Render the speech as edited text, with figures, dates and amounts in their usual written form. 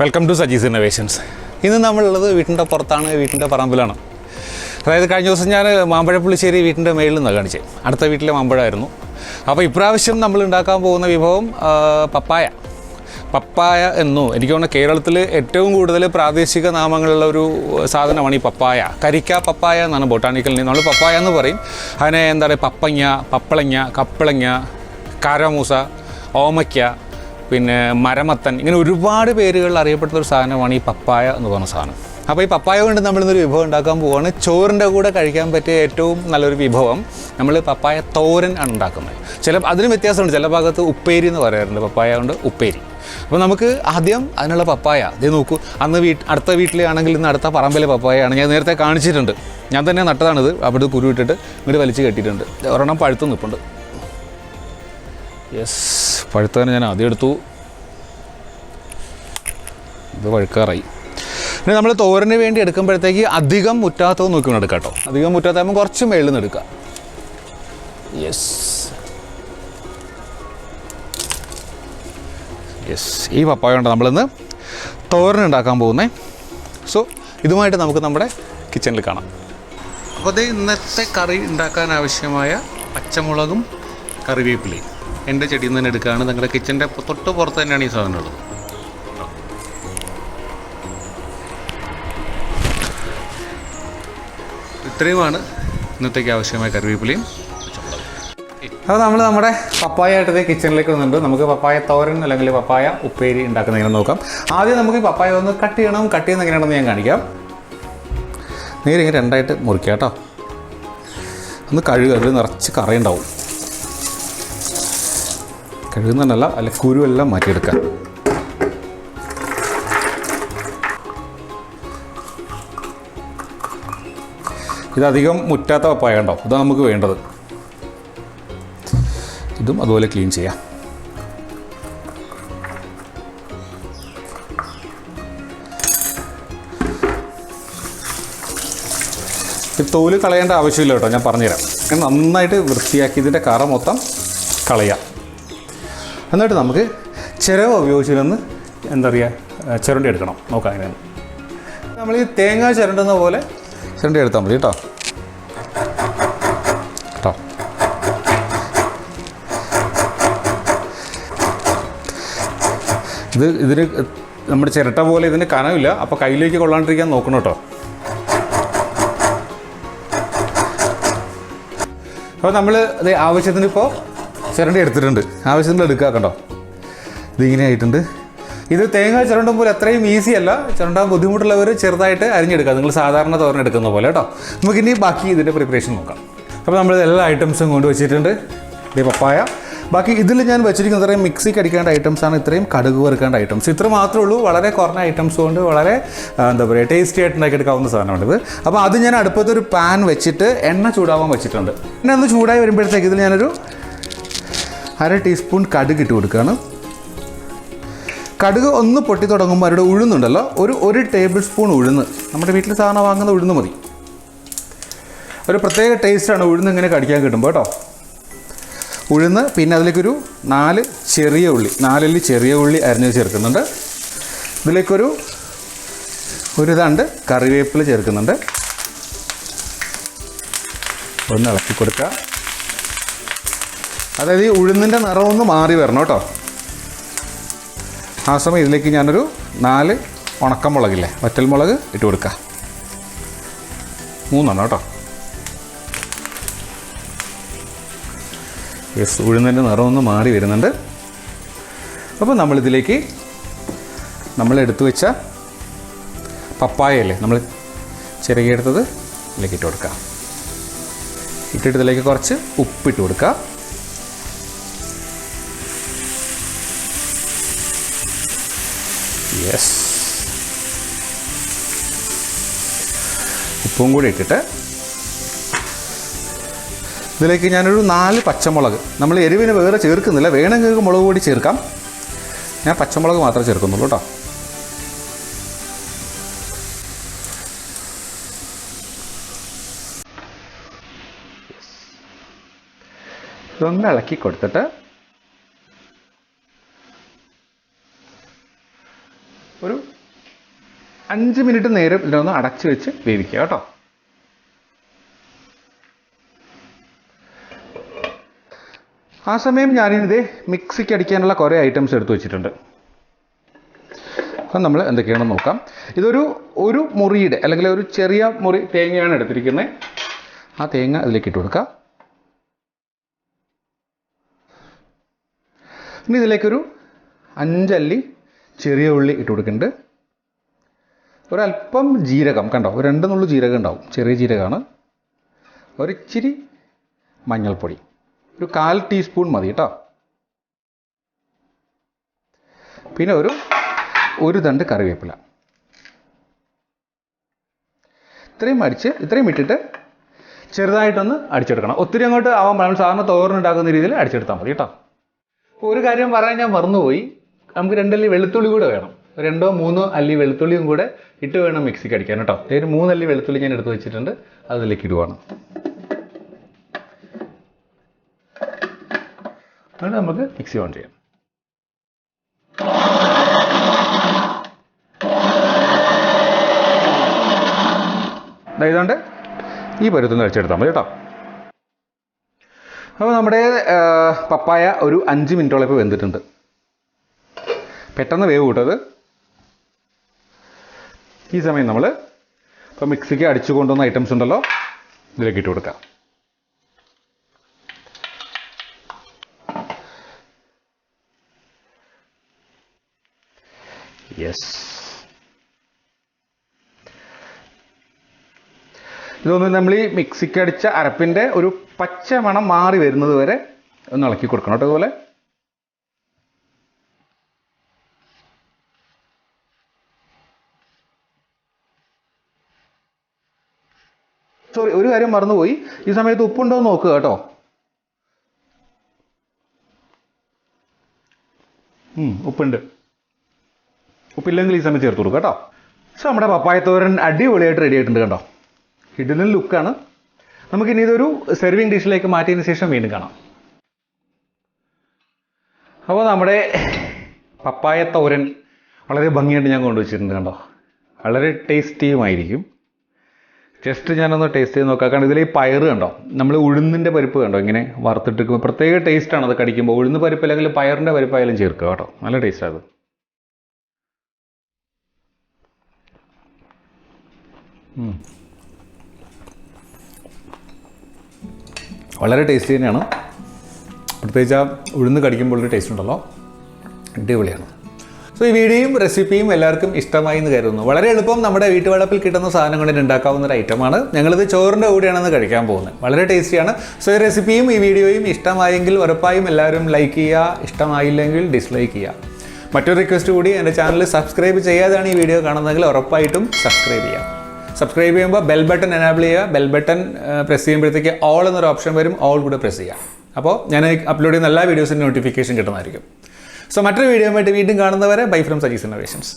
Welcome to Saji's innovations. ഇന്ന് നമ്മളുള്ളത് വീട്ടിൻ്റെ പുറത്താണ്, വീട്ടിൻ്റെ പറമ്പിലാണ്. അതായത് കഴിഞ്ഞ ദിവസം ഞാൻ മാമ്പഴ പുളിശ്ശേരി വീട്ടിൻ്റെ മേളിൽ നിന്നാണ് കാണിച്ചത്. അടുത്ത വീട്ടിലെ മാമ്പഴമായിരുന്നു. അപ്പോൾ ഇപ്രാവശ്യം നമ്മൾ ഉണ്ടാക്കാൻ പോകുന്ന വിഭവം പപ്പായ എന്നോ എനിക്ക് തോന്നുന്നു കേരളത്തിൽ ഏറ്റവും കൂടുതൽ പ്രാദേശിക നാമങ്ങളുള്ള ഒരു സാധനമാണ് ഈ പപ്പായ. കരിക്ക പപ്പായ എന്നാണ് ബൊട്ടാണിക്കൽ നെയിം. നമ്മൾ പപ്പായ എന്ന് പറയും. അതിനെ എന്താ പറയുക, പപ്പങ്ങ, പപ്പളങ്ങ, കപ്പളങ്ങ, കാരാമൂസ, ഓമയ്ക്ക, പിന്നെ മരമത്തൻ, ഇങ്ങനെ ഒരുപാട് പേരുകളിൽ അറിയപ്പെടുന്ന ഒരു സാധനമാണ് ഈ പപ്പായ എന്ന് പറഞ്ഞ സാധനം. അപ്പോൾ ഈ പപ്പായ കൊണ്ട് നമ്മളിന്നൊരു വിഭവം ഉണ്ടാക്കാൻ പോവുകയാണ്. ചോറിൻ്റെ കൂടെ കഴിക്കാൻ പറ്റിയ ഏറ്റവും നല്ലൊരു വിഭവം. നമ്മൾ പപ്പായ തോരൻ ആണ് ഉണ്ടാക്കുന്നത്. അതിന് വ്യത്യാസമുണ്ട്. ചില ഭാഗത്ത് ഉപ്പേരി എന്ന് പറയാറുണ്ട്, പപ്പായ കൊണ്ട് ഉപ്പേരി. അപ്പോൾ നമുക്ക് ആദ്യം അതിനുള്ള പപ്പായ ഇത് നോക്കൂ. അടുത്ത വീട്ടിലാണെങ്കിൽ ഇന്ന് അടുത്ത പറമ്പിലെ പപ്പായയാണ്. ഞാൻ നേരത്തെ കാണിച്ചിട്ടുണ്ട്. ഞാൻ തന്നെ നട്ടതാണിത്. അവിടെ കുരു ഇട്ടിട്ട് ഇങ്ങോട്ട് വലിച്ച് കെട്ടിയിട്ടുണ്ട്. ഒരെണ്ണം പഴുത്ത് നിൽപ്പുണ്ട്. യെസ്, പഴുത്തതിന് ഞാൻ ആദ്യം എടുത്തു. ഇത് പഴുക്കാറായി. പിന്നെ നമ്മൾ തോരന് വേണ്ടി എടുക്കുമ്പോഴത്തേക്ക് അധികം മുറ്റാത്തത് നോക്കി വേണം എടുക്കാം കേട്ടോ. അധികം മുറ്റാത്താകുമ്പോൾ കുറച്ച് മേളിൽ നിന്ന് എടുക്കാം. യെസ്, ഈ പപ്പായ കൊണ്ട് നമ്മളിന്ന് തോരൻ ഉണ്ടാക്കാൻ പോകുന്നത്. സോ ഇതുമായിട്ട് നമുക്ക് നമ്മുടെ കിച്ചണിൽ കാണാം. അപ്പോൾ അത് ഇന്നത്തെ കറി ഉണ്ടാക്കാൻ ആവശ്യമായ പച്ചമുളകും കറിവേപ്പിലയും എൻ്റെ ചെടിയിൽ നിന്ന് തന്നെ എടുക്കുകയാണ്. നിങ്ങളുടെ കിച്ചൻ്റെ തൊട്ട് പുറത്ത് തന്നെയാണ് ഈ സാധനം ഉള്ളത്. ഇത്രയുമാണ് ഇന്നത്തേക്ക് ആവശ്യമായ കറിവേപ്പിലയും പച്ചമുളകും. അപ്പോൾ നമ്മൾ നമ്മുടെ പപ്പായ ആയിട്ട് കിച്ചണിലേക്ക് വന്നിട്ടുണ്ട്. നമുക്ക് പപ്പായ തോരൻ അല്ലെങ്കിൽ പപ്പായ ഉപ്പേരി ഉണ്ടാക്കുന്ന എങ്ങനെ നോക്കാം. ആദ്യം നമുക്ക് ഈ പപ്പായ ഒന്ന് കട്ട് ചെയ്യണം. കട്ട് ചെയ്യുന്ന എങ്ങനെയാണെന്ന് ഞാൻ കാണിക്കാം. നേരിങ്ങനെ രണ്ടായിട്ട് മുറിക്കാം കേട്ടോ. ഒന്ന് കഴുകുക. അതിൽ നിറച്ച് കറയുണ്ടാവും. കഴുകുന്നതല്ല, അല്ല കുരുവെല്ലാം മാറ്റിയെടുക്കാം. ഇതധികം മുറ്റാത്ത പപ്പായ ഉണ്ടോ, ഇതാണ് നമുക്ക് വേണ്ടത്. ഇതും അതുപോലെ ക്ലീൻ ചെയ്യാം. ഈ തോല് കളയേണ്ട ആവശ്യമില്ല കേട്ടോ, ഞാൻ പറഞ്ഞുതരാം. നന്നായിട്ട് വൃത്തിയാക്കി ഇതിൻ്റെ കറ മൊത്തം കളയാം. എന്നിട്ട് നമുക്ക് ചിരവ ഉപയോഗിച്ചിരുന്ന് എന്താ പറയുക, ചിരണ്ടി എടുക്കണം. നോക്കാം അങ്ങനെയാണ്. നമ്മൾ ഈ തേങ്ങ ചിരണ്ടുന്ന പോലെ ചിരണ്ടി എടുത്താൽ മതി കേട്ടോ. ഇതിന് നമ്മുടെ ചിരട്ട പോലെ ഇതിന് കനമില്ല. അപ്പോൾ കയ്യിലേക്ക് കൊള്ളാണ്ടിരിക്കാൻ നോക്കണം കേട്ടോ. അപ്പോൾ നമ്മൾ ഇത് ആവശ്യത്തിന് ഇപ്പോൾ ചിരണ്ടി എടുത്തിട്ടുണ്ട്. ആവശ്യത്തിന് എടുക്കുക കണ്ടോ. ഇതിങ്ങനെ ആയിട്ടുണ്ട്. ഇത് തേങ്ങ ചിരണ്ടുമ്പോൾ അത്രയും ഈസി അല്ല. ചിരണ്ടാൻ ബുദ്ധിമുട്ടുള്ളവർ ചെറുതായിട്ട് അരിഞ്ഞെടുക്കുക, നിങ്ങൾ സാധാരണ തോരൻ എടുക്കുന്ന പോലെ കേട്ടോ. നമുക്കിനി ബാക്കി ഇതിൻ്റെ പ്രിപ്പറേഷൻ നോക്കാം. അപ്പോൾ നമ്മൾ എല്ലാ ഐറ്റംസും കൊണ്ട് വെച്ചിട്ടുണ്ട്. ഇത് പപ്പായ. ബാക്കി ഇതിൽ ഞാൻ വെച്ചിരിക്കുന്ന ഇത്രയും മിക്സിക്ക് അടിക്കേണ്ട ഐറ്റംസാണ്. ഇത്രയും കടുക് വറുക്കേണ്ട ഐറ്റംസ് ഇത്ര മാത്രമേ ഉള്ളൂ. വളരെ കുറഞ്ഞ ഐറ്റംസ് കൊണ്ട് വളരെ എന്താ പറയുക ടേസ്റ്റി ആയിട്ട് ഉണ്ടാക്കിയെടുക്കാവുന്ന സാധനമാണിത്. അപ്പോൾ അത് ഞാൻ അടുപ്പത്തൊരു പാൻ വെച്ചിട്ട് എണ്ണ ചൂടാവാൻ വെച്ചിട്ടുണ്ട്. എണ്ണ ഒന്ന് ചൂടായി വരുമ്പോഴത്തേക്ക് ഇതിൽ ഞാനൊരു 1/2 ടീസ്പൂൺ കടുക് ഇട്ട് കൊടുക്കുകയാണ്. കടുക് ഒന്ന് പൊട്ടി തുടങ്ങുമ്പോൾ അവരുടെ ഉഴുന്നുണ്ടല്ലോ, ഒരു ടേബിൾ സ്പൂൺ ഉഴുന്ന്. നമ്മുടെ വീട്ടിൽ സാധനം വാങ്ങുന്ന ഉഴുന്ന് മതി. ഒരു പ്രത്യേക ടേസ്റ്റാണ് ഉഴുന്ന് ഇങ്ങനെ കടിക്കാൻ കിട്ടുമ്പോൾ കേട്ടോ. ഉഴുന്ന്, പിന്നെ അതിലേക്കൊരു 4 ചെറിയ ഉള്ളി, 4 അല്ലി ചെറിയ ഉള്ളി അരിഞ്ഞ് ചേർക്കുന്നുണ്ട്. ഇതിലേക്കൊരു തണ്ട് കറിവേപ്പില ചേർക്കുന്നുണ്ട്. ഒന്ന് ഇളക്കി കൊടുക്കുക. അതായത് ഈ ഉഴുന്നിൻ്റെ നിറമൊന്ന് മാറി വരണം കേട്ടോ. ആ സമയം ഇതിലേക്ക് ഞാനൊരു 4 ഉണക്കമുളകില്ലേ, വറ്റൽമുളക് ഇട്ട് കൊടുക്കുക. 3 കേട്ടോ. യെസ്, ഉഴുന്നിൻ്റെ നിറമൊന്ന് മാറി വരുന്നുണ്ട്. അപ്പോൾ നമ്മളിതിലേക്ക് നമ്മൾ എടുത്തു വെച്ച പപ്പായല്ലേ നമ്മൾ ചിരകിയെടുത്തത് ഇതിലേക്ക് ഇട്ട് കൊടുക്കുക. ഇട്ടിട്ട് ഇതിലേക്ക് കുറച്ച് ഉപ്പിട്ട് കൊടുക്കുക. യെസ്, ഉപ്പും കൂടി ഇട്ടിട്ട് ഇതിലേക്ക് ഞാനൊരു 4 പച്ചമുളക്, നമ്മൾ എരിവിന് വേറെ ചേർക്കുന്നില്ല, വേണമെങ്കിൽ മുളക് പൊടി ചേർക്കാം. ഞാൻ പച്ചമുളക് മാത്രമേ ചേർക്കുന്നുള്ളൂ കേട്ടോ. ഇതൊന്ന് ഇളക്കി കൊടുത്തിട്ട് ഒരു 5 മിനിറ്റ് നേരം ഇതിനൊന്ന് അടച്ചു വെച്ച് വേവിക്കുക കേട്ടോ. ആ സമയം ഞാനിത് മിക്സിക്ക് അടിക്കാനുള്ള കുറേ ഐറ്റംസ് എടുത്തു വെച്ചിട്ടുണ്ട്. അപ്പം നമ്മൾ എന്തൊക്കെയാണെന്ന് നോക്കാം. ഒരു മുറിയുടെ അല്ലെങ്കിൽ ഒരു ചെറിയ മുറി തേങ്ങയാണ് എടുത്തിരിക്കുന്നത്. ആ തേങ്ങ അതിലേക്ക് ഇട്ട് കൊടുക്കാം. ഇനി ഇതിലേക്കൊരു 5 അല്ലി ചെറിയ ഉള്ളി ഇട്ട് കൊടുക്കുന്നുണ്ട്. ഒരല്പം ജീരകം കണ്ടോ, ഒരു 2 നുള്ളു ജീരകം ഉണ്ടാവും, ചെറിയ ജീരകമാണ്. ഒരിച്ചിരി മഞ്ഞൾപ്പൊടി, ഒരു 1/4 ടീസ്പൂൺ മതി കേട്ടോ. പിന്നെ ഒരു തണ്ട് കറിവേപ്പില. ഇത്രയും ഇട്ടിട്ട് ചെറുതായിട്ടൊന്ന് അടിച്ചെടുക്കണം. ഒത്തിരി അങ്ങോട്ട് ആവാൻ നമ്മൾ സാധാരണ തോരനുണ്ടാക്കുന്ന രീതിയിൽ അടിച്ചെടുത്താൽ മതി കേട്ടോ. ഒരു കാര്യം പറയാൻ ഞാൻ മറന്നുപോയി, നമുക്ക് 2 അല്ലി വെളുത്തുള്ളി കൂടെ വേണം. 2-3 അല്ലി വെളുത്തുള്ളിയും കൂടെ ഇട്ട് വേണം മിക്സിക്ക് അടിക്കാൻ കേട്ടോ. 3 അല്ലി വെളുത്തുള്ളി ഞാൻ എടുത്ത് വെച്ചിട്ടുണ്ട്, അതിലേക്ക് ഇടുവാണ്. എന്നിട്ട് നമുക്ക് മിക്സി ഓൺ ചെയ്യാം. ഇതായതുകൊണ്ട് ഈ പരുത്തുനിന്ന് അടിച്ചെടുത്താൽ മതി കേട്ടോ. അപ്പോൾ നമ്മുടെ പപ്പായ ഒരു 5 മിനിറ്റോളം ഇപ്പോൾ വെന്തിട്ടുണ്ട്. പെട്ടെന്ന് വേവ് കൂട്ടത്. ഈ സമയം നമ്മൾ ഇപ്പോൾ മിക്സിക്ക് അടിച്ചു കൊണ്ടുവന്ന ഐറ്റംസ് ഉണ്ടല്ലോ, ഇതിലേക്ക് ഇട്ട് കൊടുക്കാം. യെസ്, ഇതൊന്ന് നമ്മൾ ഈ മിക്സിക്ക് അടിച്ച അരപ്പിൻ്റെ ഒരു പച്ച മണം മാറി വരുന്നത് വരെ ഒന്ന് ഇളക്കി കൊടുക്കണം കേട്ടോ. അതുപോലെ ഒരു കാര്യം മറന്നുപോയി, ഈ സമയത്ത് ഉപ്പുണ്ടോ എന്ന് നോക്കുക കേട്ടോ. ഉപ്പുണ്ട്. ഉപ്പില്ലെങ്കിൽ ഈ സമയത്ത് ചേർത്ത് കൊടുക്കുക കേട്ടോ. സോ നമ്മുടെ പപ്പായ തോരൻ അടിപൊളിയായിട്ട് റെഡി ആയിട്ടുണ്ട് കേട്ടോ. കിടിലൻ ലുക്കാണ്. നമുക്കിനി ഇതൊരു സെർവിങ് ഡിഷിലേക്ക് മാറ്റിയതിന് ശേഷം വീണ്ടും കാണാം. അപ്പോൾ നമ്മുടെ പപ്പായ തോരൻ വളരെ ഭംഗിയായിട്ട് ഞാൻ കൊണ്ടുവച്ചിട്ടുണ്ട് കണ്ടോ. വളരെ ടേസ്റ്റിയുമായിരിക്കും. ജസ്റ്റ് ഞാനൊന്ന് ടേസ്റ്റ് ചെയ്ത് നോക്കാം. കാരണം ഇതിൽ ഈ പയറ് കണ്ടോ, നമ്മൾ ഉഴുന്നിൻ്റെ പരിപ്പ് കണ്ടോ ഇങ്ങനെ വറുത്തിട്ട് പ്രത്യേക ടേസ്റ്റാണ് അത് കടിക്കുമ്പോൾ. ഉഴുന്ന് പരിപ്പ് അല്ലെങ്കിൽ പയറിൻ്റെ പരിപ്പായാലും ചേർക്കുക കേട്ടോ, നല്ല ടേസ്റ്റാണ് അത്. വളരെ ടേസ്റ്റി തന്നെയാണ്. പ്രത്യേകിച്ച് ആ ഉഴുന്ന് കടിക്കുമ്പോൾ ഒരു ടേസ്റ്റ് ഉണ്ടല്ലോ, അടിപൊളിയാണ്. സോ ഈ വീഡിയോയും റെസിപ്പിയും എല്ലാവർക്കും ഇഷ്ടമായി എന്ന് കരുതുന്നു. വളരെ എളുപ്പം നമ്മുടെ വീട്ടുവളപ്പിൽ കിട്ടുന്ന സാധനം കൊണ്ട് ഉണ്ടാക്കാവുന്ന ഒരു ഐറ്റമാണ്. ഞങ്ങളിത് ചോറിൻ്റെ കൂടെയാണെന്ന് കഴിക്കാൻ പോകുന്നത്. വളരെ ടേസ്റ്റിയാണ്. സോ ഈ റെസിപ്പിയും ഈ വീഡിയോയും ഇഷ്ടമായെങ്കിൽ ഉറപ്പായും എല്ലാവരും ലൈക്ക് ചെയ്യുക, ഇഷ്ടമായില്ലെങ്കിൽ ഡിസ്ലൈക്ക് ചെയ്യുക. മറ്റൊരു റിക്വസ്റ്റ് കൂടി, എൻ്റെ ചാനൽ സബ്സ്ക്രൈബ് ചെയ്യാതെയാണ് ഈ വീഡിയോ കാണുന്നതെങ്കിൽ ഉറപ്പായിട്ടും സബ്സ്ക്രൈബ് ചെയ്യുക. സബ്സ്ക്രൈബ് ചെയ്യുമ്പോൾ ബെൽ ബട്ടൺ എനാബിൾ ചെയ്യുക. ബെൽ ബട്ടൺ പ്രസ് ചെയ്യുമ്പോഴത്തേക്ക് ഓൾ എന്നൊരു ഓപ്ഷൻ വരും, ഓൾ കൂടെ പ്രസ് ചെയ്യുക. അപ്പോൾ ഞാൻ അപ്ലോഡ് ചെയ്യുന്ന എല്ലാ വീഡിയോസിൻ്റെ നോട്ടിഫിക്കേഷൻ കിട്ടുന്നതായിരിക്കും. സോ മറ്റൊരു വീഡിയോ ആയിട്ട് വീണ്ടും കാണുന്നവരെ ബൈ ഫ്രം സജീസ് ഇന്നോവേഷൻസ്.